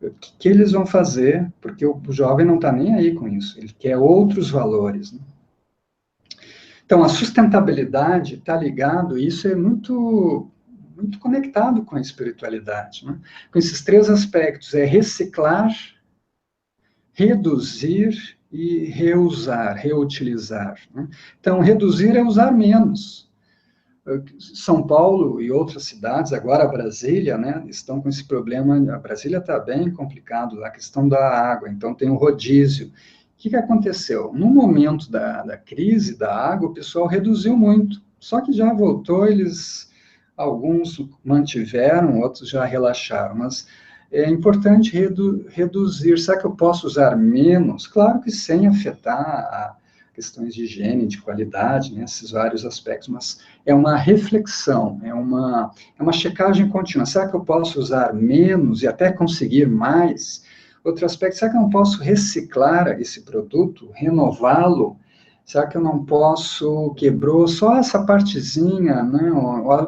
O que eles vão fazer? Porque o jovem não está nem aí com isso, ele quer outros valores, né? Então, a sustentabilidade está ligado, isso é muito, muito conectado com a espiritualidade, né? Com esses três aspectos, é reciclar, reduzir e reusar, reutilizar, né? Então, reduzir é usar menos. São Paulo e outras cidades, agora Brasília, né, estão com esse problema. A Brasília está bem complicado, a questão da água, então tem o rodízio, que aconteceu? No momento da crise da água, o pessoal reduziu muito, só que já voltou, alguns mantiveram, outros já relaxaram, mas é importante reduzir. Será que eu posso usar menos? Claro que sem afetar questões de higiene, de qualidade, né, esses vários aspectos, mas é uma reflexão, é uma checagem contínua. Será que eu posso usar menos e até conseguir mais? Outro aspecto, será que eu não posso reciclar esse produto, renová-lo? Será que eu não posso, quebrou só essa partezinha, né?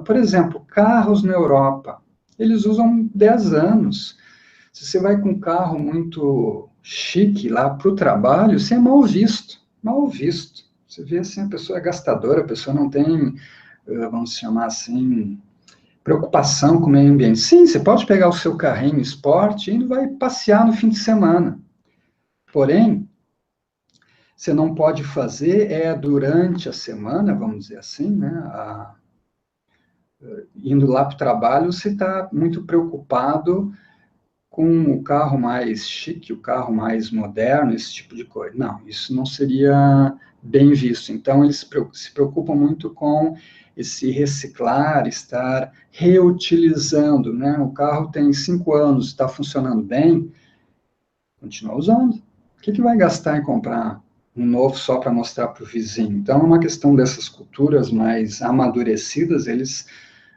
Por exemplo, carros na Europa, eles usam 10 anos. Se você vai com um carro muito chique lá para o trabalho, você é mal visto, mal visto. Você vê assim, a pessoa é gastadora, a pessoa não tem, vamos chamar assim, preocupação com o meio ambiente. Sim, você pode pegar o seu carrinho esporte e vai passear no fim de semana. Porém, você não pode fazer durante a semana, vamos dizer assim, né? Indo lá para o trabalho, você está muito preocupado com o carro mais chique, o carro mais moderno, esse tipo de coisa. Não, isso não seria bem visto. Então, eles se preocupam muito com esse reciclar, estar reutilizando, né? O carro tem 5 anos, está funcionando bem, continua usando. O que vai gastar em comprar um novo só para mostrar para o vizinho? Então, é uma questão dessas culturas mais amadurecidas, eles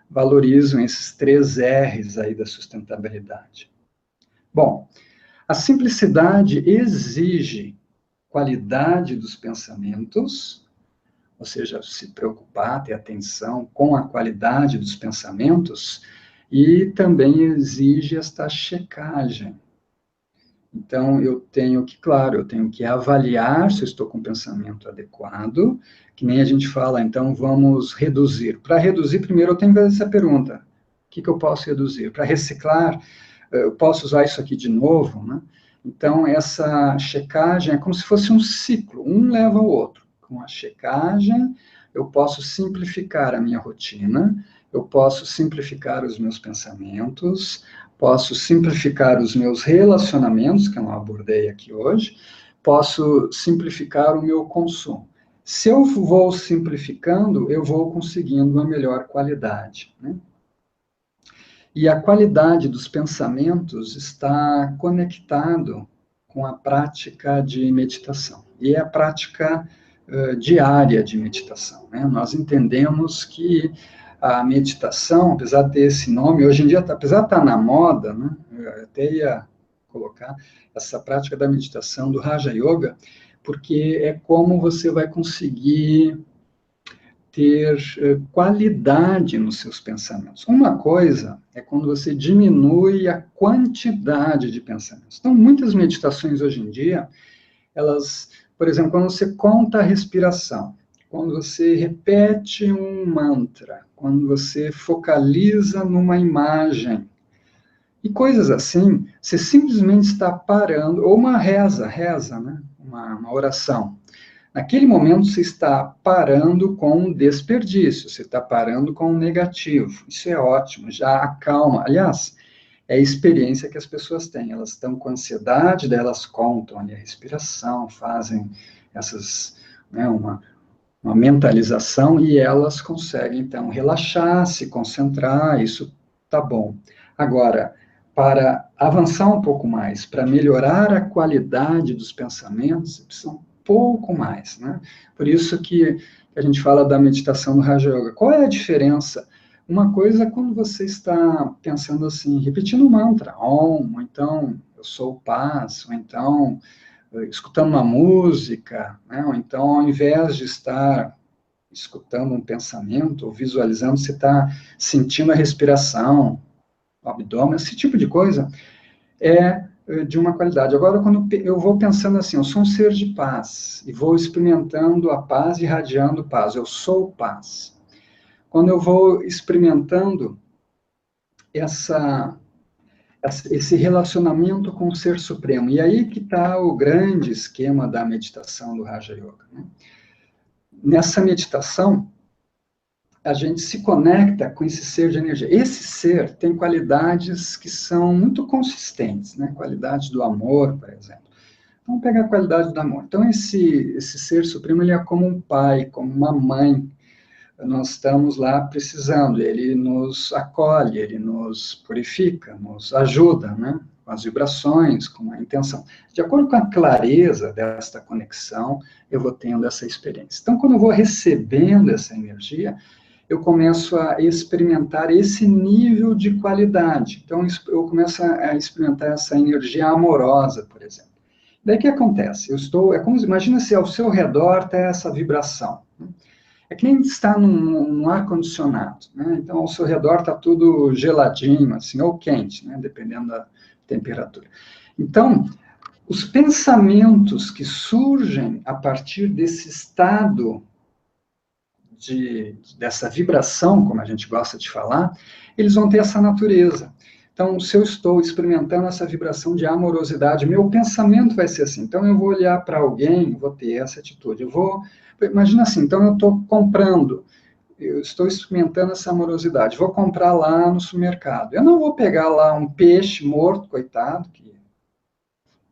valorizam esses 3 R's aí da sustentabilidade. Bom, a simplicidade exige qualidade dos pensamentos, ou seja, se preocupar, ter atenção com a qualidade dos pensamentos, e também exige esta checagem. Então, eu tenho que avaliar se eu estou com o pensamento adequado, que nem a gente fala, então vamos reduzir. Para reduzir, primeiro eu tenho que fazer essa pergunta: o que eu posso reduzir? Para reciclar, eu posso usar isso aqui de novo, né? Então, essa checagem é como se fosse um ciclo, um leva ao outro. Com a checagem, eu posso simplificar a minha rotina, eu posso simplificar os meus pensamentos, posso simplificar os meus relacionamentos, que eu não abordei aqui hoje, posso simplificar o meu consumo. Se eu vou simplificando, eu vou conseguindo uma melhor qualidade, né? E a qualidade dos pensamentos está conectado com a prática de meditação. E é a prática diária de meditação, né? Nós entendemos que a meditação, apesar de ter esse nome, hoje em dia, apesar de estar na moda, né? Eu até ia colocar essa prática da meditação do Raja Yoga, porque é como você vai conseguir ter qualidade nos seus pensamentos. Uma coisa é quando você diminui a quantidade de pensamentos. Então, muitas meditações hoje em dia, elas, por exemplo, quando você conta a respiração, quando você repete um mantra, quando você focaliza numa imagem, e coisas assim, você simplesmente está parando, ou uma reza, né? Uma oração. Naquele momento, você está parando com um desperdício, você está parando com um negativo. Isso é ótimo, já acalma. Aliás, é a experiência que as pessoas têm. Elas estão com ansiedade, daí elas contam ali a respiração, fazem essas, né, uma mentalização e elas conseguem, então, relaxar, se concentrar, isso tá bom. Agora, para avançar um pouco mais, para melhorar a qualidade dos pensamentos, precisa um pouco mais, né? Por isso que a gente fala da meditação do Raja Yoga. Qual é a diferença? Uma coisa é quando você está pensando assim, repetindo um mantra, Om, ou então eu sou paz, ou então escutando uma música, né? Ou então ao invés de estar escutando um pensamento ou visualizando, você está sentindo a respiração, o abdômen, esse tipo de coisa é de uma qualidade. Agora, quando eu vou pensando assim, eu sou um ser de paz, e vou experimentando a paz, irradiando paz, eu sou paz. Quando eu vou experimentando esse relacionamento com o Ser Supremo, e aí que está o grande esquema da meditação do Raja Yoga, né? Nessa meditação, a gente se conecta com esse ser de energia. Esse ser tem qualidades que são muito consistentes, né? Qualidade do amor, por exemplo. Então, pega a qualidade do amor. Então, esse ser supremo, ele é como um pai, como uma mãe. Nós estamos lá precisando, ele nos acolhe, ele nos purifica, nos ajuda, né? Com as vibrações, com a intenção. De acordo com a clareza desta conexão, eu vou tendo essa experiência. Então, quando eu vou recebendo essa energia, eu começo a experimentar esse nível de qualidade. Então, eu começo a experimentar essa energia amorosa, por exemplo. Daí o que acontece? É como, imagina se ao seu redor está essa vibração. Né? É que nem estar num ar-condicionado, né? Então, ao seu redor está tudo geladinho, assim, ou quente, né? Dependendo da temperatura. Então, os pensamentos que surgem a partir desse estado dessa vibração, como a gente gosta de falar, eles vão ter essa natureza. Então, se eu estou experimentando essa vibração de amorosidade, meu pensamento vai ser assim. Então, eu vou olhar para alguém, vou ter essa atitude. Imagina assim, então eu estou comprando, eu estou experimentando essa amorosidade, vou comprar lá no supermercado. Eu não vou pegar lá um peixe morto, coitado, que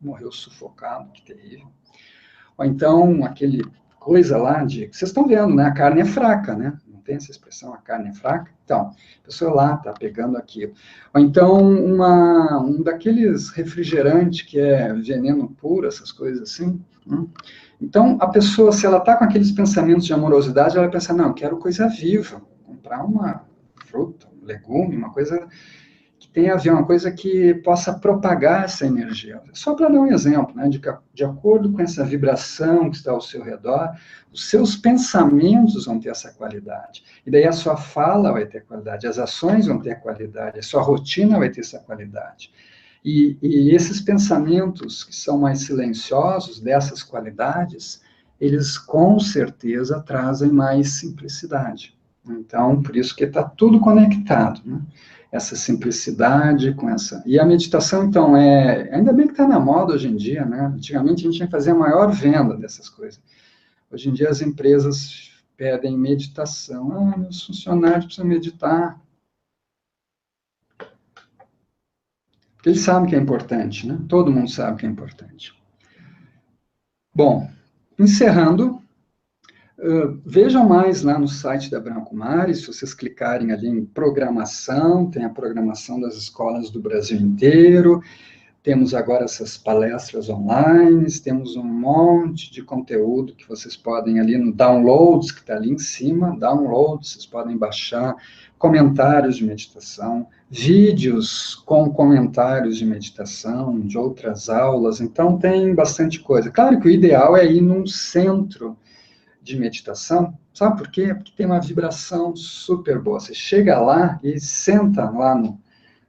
morreu sufocado, que terrível. Ou então, aquele coisa lá de... Vocês estão vendo, né? A carne é fraca, né? Não tem essa expressão, a carne é fraca? Então, a pessoa lá está pegando aquilo. Ou então, um daqueles refrigerantes que é veneno puro, essas coisas assim. Então, a pessoa, se ela está com aqueles pensamentos de amorosidade, ela vai pensar, não, eu quero coisa viva. Comprar uma fruta, um legume, uma coisa que tenha a ver, uma coisa que possa propagar essa energia. Só para dar um exemplo, né, de acordo com essa vibração que está ao seu redor, os seus pensamentos vão ter essa qualidade. E daí a sua fala vai ter qualidade, as ações vão ter qualidade, a sua rotina vai ter essa qualidade. E esses pensamentos que são mais silenciosos, dessas qualidades, eles com certeza trazem mais simplicidade. Então, por isso que está tudo conectado, né? Essa simplicidade com essa... E a meditação, então, ainda bem que está na moda hoje em dia, né? Antigamente a gente tinha que fazer a maior venda dessas coisas. Hoje em dia as empresas pedem meditação. Ah, meus funcionários precisam meditar. Porque eles sabem que é importante, né? Todo mundo sabe que é importante. Bom, encerrando... vejam mais lá no site da Brahma Kumaris, se vocês clicarem ali em programação, tem a programação das escolas do Brasil inteiro, temos agora essas palestras online, temos um monte de conteúdo que vocês podem ali no downloads, que está ali em cima, downloads, vocês podem baixar, comentários de meditação, vídeos com comentários de meditação, de outras aulas, então tem bastante coisa. Claro que o ideal é ir num centro de meditação, sabe por quê? Porque tem uma vibração super boa. Você chega lá e senta lá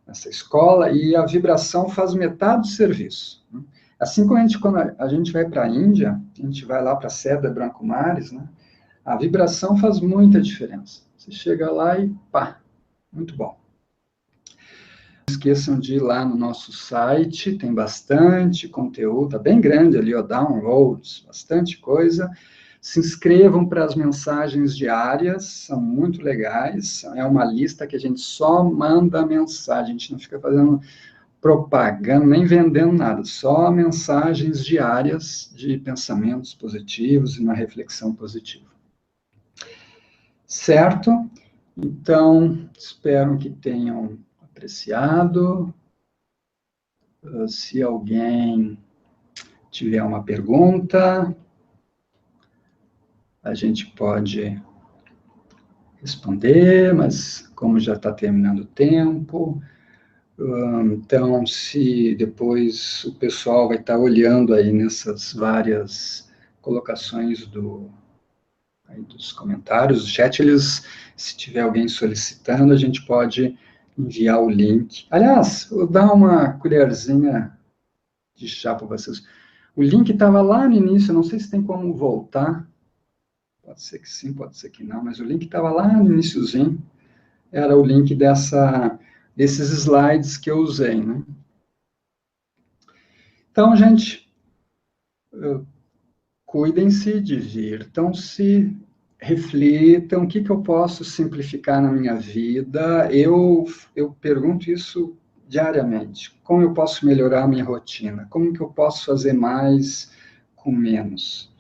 nessa escola e a vibração faz metade do serviço. Né? Assim como quando a gente vai para a Índia, a gente vai lá para a sede da Brahma Kumaris, né? A vibração faz muita diferença. Você chega lá e pá, muito bom. Não esqueçam de ir lá no nosso site, tem bastante conteúdo, tá bem grande ali, ó, downloads, bastante coisa. Se inscrevam para as mensagens diárias, são muito legais. É uma lista que a gente só manda mensagem, a gente não fica fazendo propaganda, nem vendendo nada, só mensagens diárias de pensamentos positivos e uma reflexão positiva. Certo? Então, espero que tenham apreciado. Se alguém tiver uma pergunta, a gente pode responder, mas como já está terminando o tempo, então, se depois o pessoal vai estar olhando aí nessas várias colocações dos comentários, do chat, se tiver alguém solicitando, a gente pode enviar o link. Aliás, vou dar uma colherzinha de chá para vocês. O link estava lá no início, não sei se tem como voltar. Pode ser que sim, pode ser que não, mas o link estava lá no iniciozinho. Era o link desses slides que eu usei, né? Então, gente, cuidem-se, divirtam-se, reflitam, o que eu posso simplificar na minha vida. Eu pergunto isso diariamente? Como eu posso melhorar a minha rotina? Como que eu posso fazer mais com menos?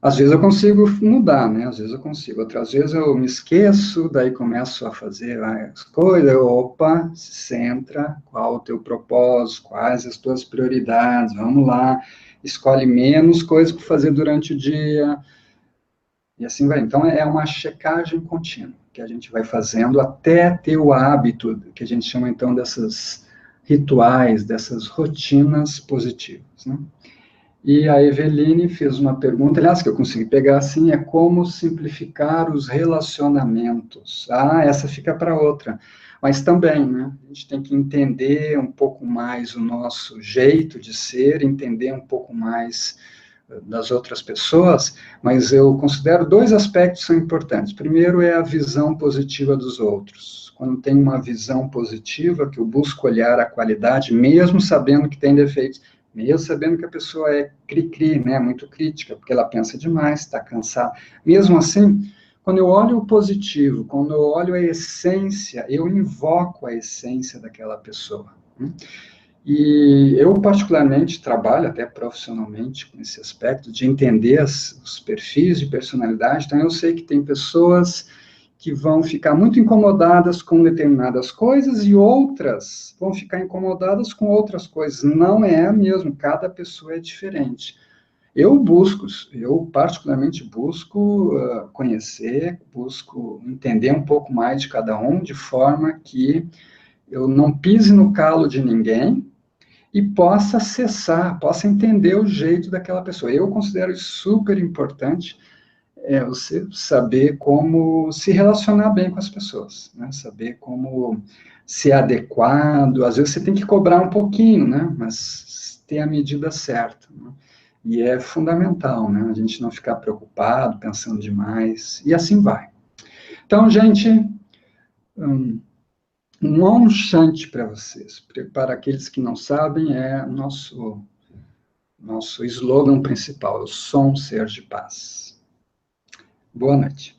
Às vezes eu consigo mudar, né? Às vezes eu consigo. Outras vezes eu me esqueço, daí começo a fazer as coisas. Opa, se centra, qual o teu propósito, quais as tuas prioridades, vamos lá. Escolhe menos coisas para fazer durante o dia, e assim vai. Então, é uma checagem contínua que a gente vai fazendo até ter o hábito, que a gente chama, então, dessas rituais, dessas rotinas positivas, né? E a Eveline fez uma pergunta, aliás, que eu consegui pegar assim, é como simplificar os relacionamentos. Ah, essa fica para outra. Mas também, né, a gente tem que entender um pouco mais o nosso jeito de ser, entender um pouco mais das outras pessoas, mas eu considero dois aspectos que são importantes. Primeiro é a visão positiva dos outros. Quando tem uma visão positiva, que eu busco olhar a qualidade, mesmo sabendo que tem defeitos, mesmo sabendo que a pessoa é cri-cri, né, muito crítica, porque ela pensa demais, está cansada. Mesmo assim, quando eu olho o positivo, quando eu olho a essência, eu invoco a essência daquela pessoa. E eu, particularmente, trabalho até profissionalmente com esse aspecto de entender os perfis de personalidade, então eu sei que tem pessoas que vão ficar muito incomodadas com determinadas coisas e outras vão ficar incomodadas com outras coisas. Não é mesmo, cada pessoa é diferente. Eu particularmente busco conhecer, busco entender um pouco mais de cada um, de forma que eu não pise no calo de ninguém, e possa acessar, possa entender o jeito daquela pessoa. Eu considero isso super importante, você saber como se relacionar bem com as pessoas, né? Saber como ser adequado. Às vezes você tem que cobrar um pouquinho, né? Mas ter a medida certa, né? E é fundamental, né? A gente não ficar preocupado, pensando demais, e assim vai. Então, gente, um Om Shanti para vocês. Para aqueles que não sabem, é nosso slogan principal, eu sou um ser de paz. Boa noite.